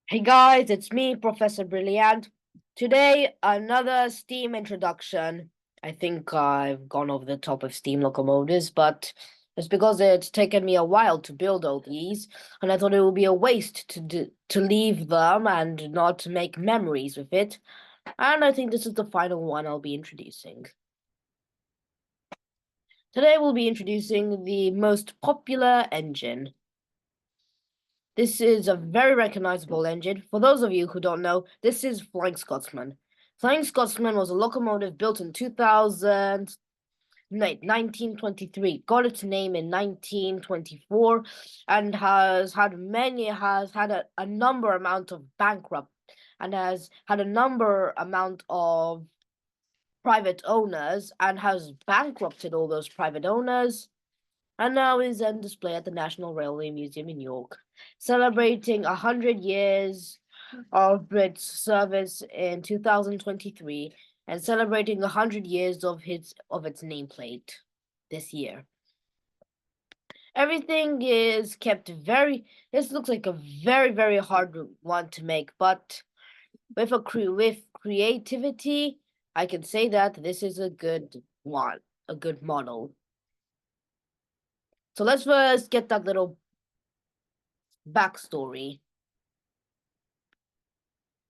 Hey guys, it's me, Professor Brilly Ant. Today, another steam introduction. I think I've gone over the top of steam locomotives, but it's because it's taken me a while to build all these, and I thought it would be a waste to leave them and not make memories with it. And I think this is the final one I'll be introducing. Today, we'll be introducing the most popular engine. This is a very recognizable engine. For those of you who don't know, this is Flying Scotsman. Flying Scotsman was a locomotive built in 1923. Got its name in 1924 and has had a number amount of bankrupt and has had a number amount of private owners and has bankrupted all those private owners and now is on display at the National Railway Museum in York, celebrating 100 years of its service in 2023 and celebrating 100 years of its nameplate this year. Everything is kept this looks like a very hard one to make, but with creativity, I can say that this is a good one, a good model. So let's first get that little backstory.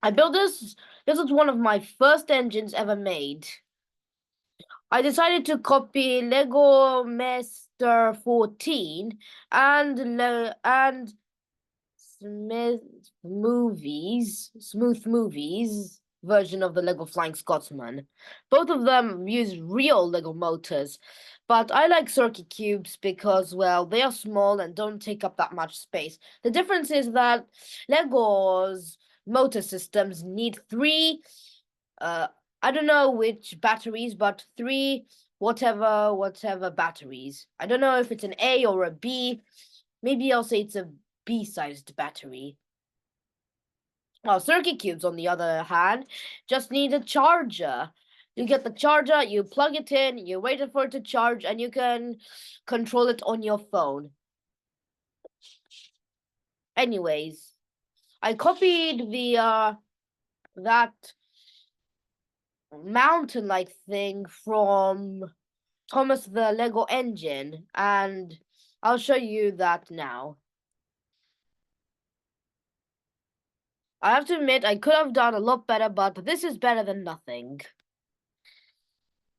I built this. This was one of my first engines ever made. I decided to copy Lego Master 14 and Smooth Movies version of the Lego Flying Scotsman. Both of them use real Lego motors, but I like circuit cubes because, well, they are small and don't take up that much space. The difference is that Lego's motor systems need three, I don't know which batteries, but three whatever batteries. I don't know if it's an A or a B. Maybe I'll say it's a B-sized battery. Well, circuit cubes, on the other hand, just need a charger. You get the charger, you plug it in, you wait for it to charge, and you can control it on your phone. Anyways, I copied that mountain-like thing from Thomas the Lego Engine, and I'll show you that now. I have to admit, I could have done a lot better, but this is better than nothing.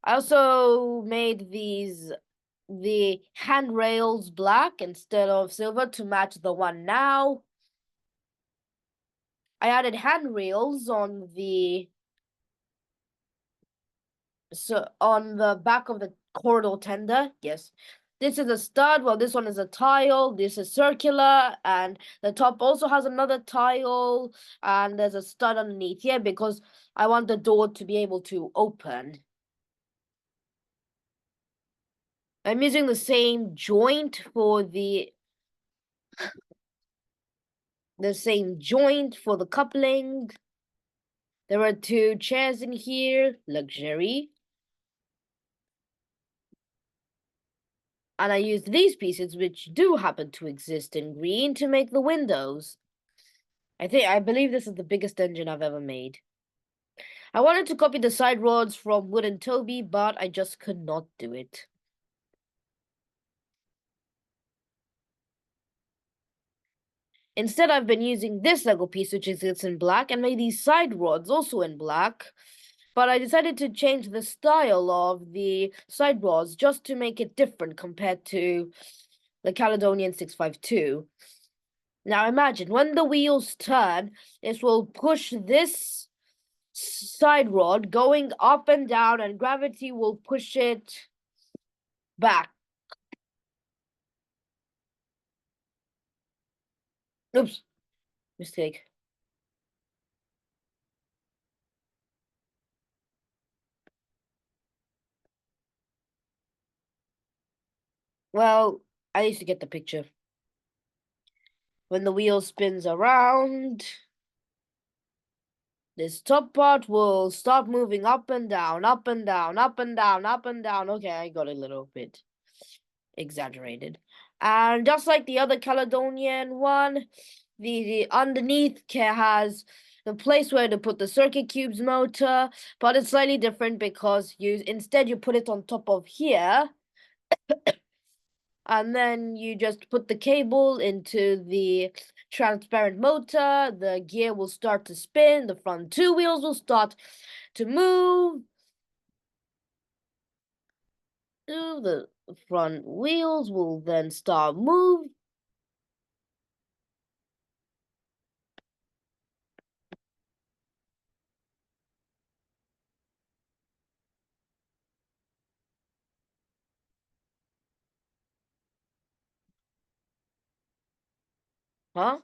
I also made the handrails black instead of silver to match the one now. I added handrails on the back of the corridor tender. Yes. This is a stud. Well, this one is a tile. This is circular, and the top also has another tile, and there's a stud underneath here because I want the door to be able to open. I'm using the same joint for the coupling. There are two chairs in here, luxury. And I used these pieces, which do happen to exist in green, to make the windows. I believe this is the biggest engine I've ever made. I wanted to copy the side rods from Wooden Toby, but I just could not do it. Instead, I've been using this Lego piece, which exists in black, and made these side rods also in black. But I decided to change the style of the side rods just to make it different compared to the Caledonian 652. Now imagine, when the wheels turn, this will push this side rod going up and down, and gravity will push it back. Oops, mistake. Well, I used to get the picture. When the wheel spins around, this top part will start moving up and down, up and down, up and down, up and down. Okay, I got a little bit exaggerated. And just like the other Caledonian one, The underneath has the place where to put the circuit cubes motor, but it's slightly different because you put it on top of here, and then you just put the cable into the transparent motor. The gear will start to spin, the front two wheels will start to move. The front wheels will then start move. Huh?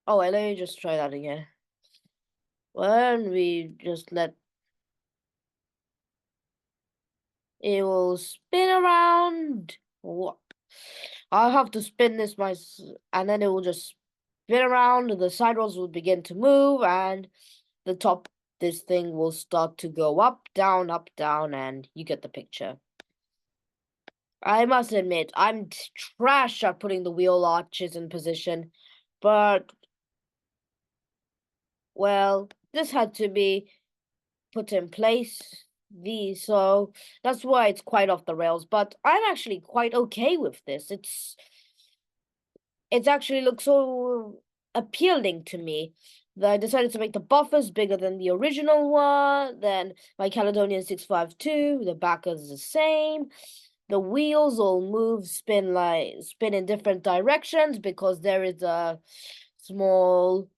Oh, wait, let me just try that again. When we just let it will spin around. What? I'll have to spin this and then it will just spin around. The side rods will begin to move, and the top. This thing will start to go up, down, and you get the picture. I must admit, I'm trash at putting the wheel arches in position, but well, this had to be put in place. So that's why it's quite off the rails. But I'm actually quite okay with this. It's actually looks so appealing to me that I decided to make the buffers bigger than the original one. Then my Caledonian 652, the back is the same. The wheels all spin in different directions because there is a small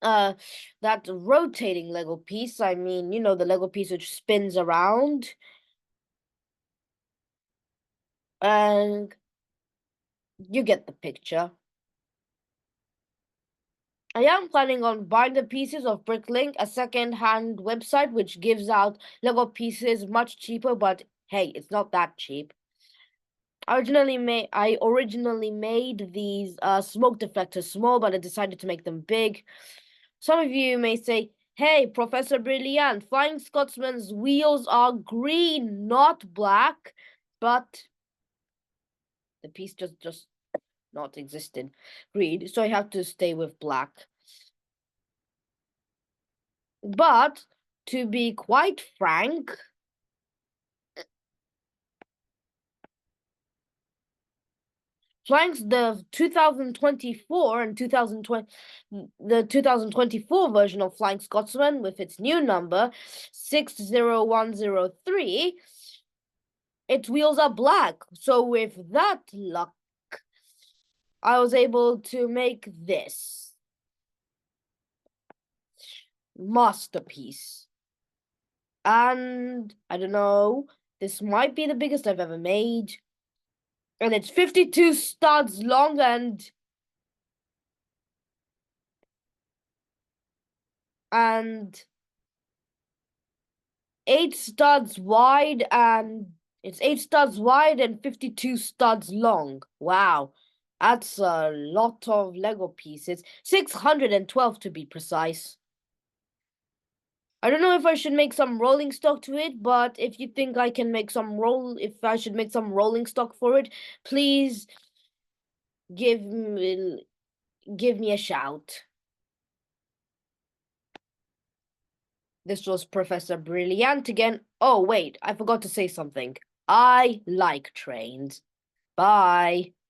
that rotating Lego piece. I mean, you know, the Lego piece which spins around. And you get the picture. I am planning on buying the pieces of Bricklink, a second-hand website which gives out Lego pieces much cheaper, but hey, it's not that cheap. I originally made these smoke deflectors small, but I decided to make them big. Some of you may say, "Hey, Professor Brilly Ant, Flying Scotsman's wheels are green, not black," but the piece just not existed green, so I have to stay with black. But to be quite frank, Flank's the 2024 and 2020 the 2024 version of Flying Scotsman with its new number 60103, its wheels are black. So with that luck, I was able to make this masterpiece. And I don't know, this might be the biggest I've ever made. And it's 52 studs long and 8 studs wide, and it's 8 studs wide and 52 studs long. Wow. That's a lot of Lego pieces. 612 to be precise. I don't know if I should make some rolling stock to it, but if you think I can make if I should make some rolling stock for it, please give me a shout. This was Professor Brilly Ant again. Oh, wait, I forgot to say something. I like trains. Bye.